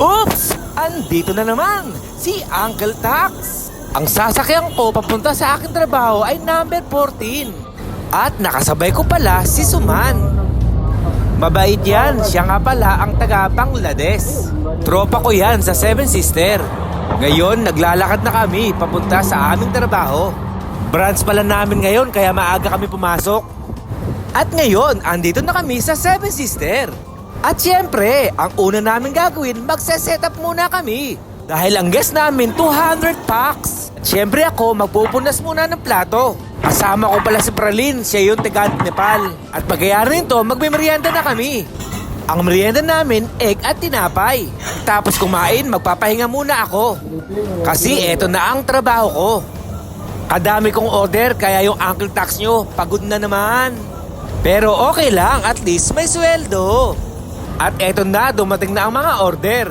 Oops! Andito na naman si Uncle Tax. Ang sasakyan ko papunta sa aking trabaho ay number 14. At nakasabay ko pala si Suman. Mabait yan, siya nga pala ang taga Bangladesh. Tropa ko yan sa Seven Sister. Ngayon, naglalakad na kami papunta sa aming trabaho. Branch pala namin ngayon kaya maaga kami pumasok. At ngayon, andito na kami sa Seven Sister. At syempre, ang una namin gagawin, magse-set up muna kami. Dahil ang guest namin, 200 packs. At syempre ako, magpupunas muna ng plato. Kasama ko pala si Pralin, siya yung taga Nepal. At pagkayari nito, magmimerienda na kami. Ang merienda namin, egg at tinapay. Tapos kumain, magpapahinga muna ako. Kasi eto na ang trabaho ko. Kadami kong order, kaya yung Uncle Tax nyo, pagod na naman. Pero okay lang, at least may sweldo. At eto na, dumating na ang mga order.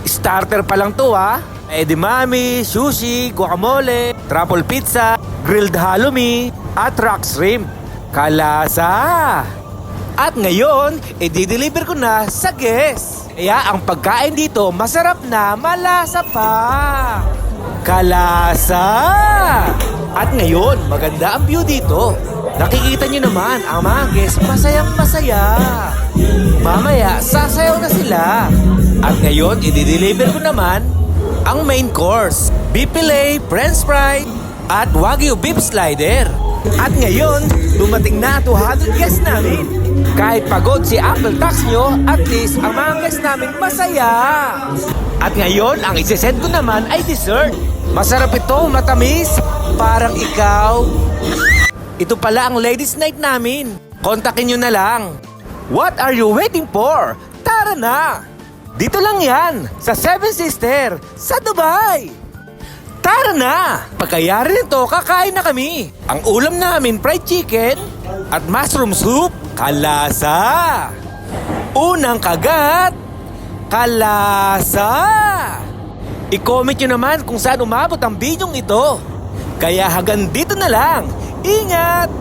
Starter pa lang to ha. Edamame, sushi, guacamole, truffle pizza, grilled halloumi, at rock shrimp. Kalasa! At ngayon, i-deliver ko na sa guest. Kaya ang pagkain dito, masarap na, malasa pa. Kalasa! At ngayon, maganda ang view dito. Nakikita nyo naman, ang mga guest, masayang masaya. Mamaya, sasayaw na sila. At ngayon, i-deliver ko naman ang main course. Beef fillet, french fry, at wagyu beef slider. At ngayon, dumating na 200 guests namin. Kahit pagod si Uncle Tax nyo, at least ang mga guests namin masaya. At ngayon, ang isi-send ko naman ay dessert. Masarap ito, matamis, parang ikaw. Ito pala ang ladies night namin. Kontakin nyo na lang. What are you waiting for? Tara na! Dito lang yan, sa Seven Sister, sa Dubai. Tara na! Pagkayari nito, kakain na kami. Ang ulam namin, fried chicken at mushroom soup. Kalasa! Unang kagat, kalasa! I-comment nyo naman kung saan umabot ang bidyong ito. Kaya hanggang dito na lang. Ingat!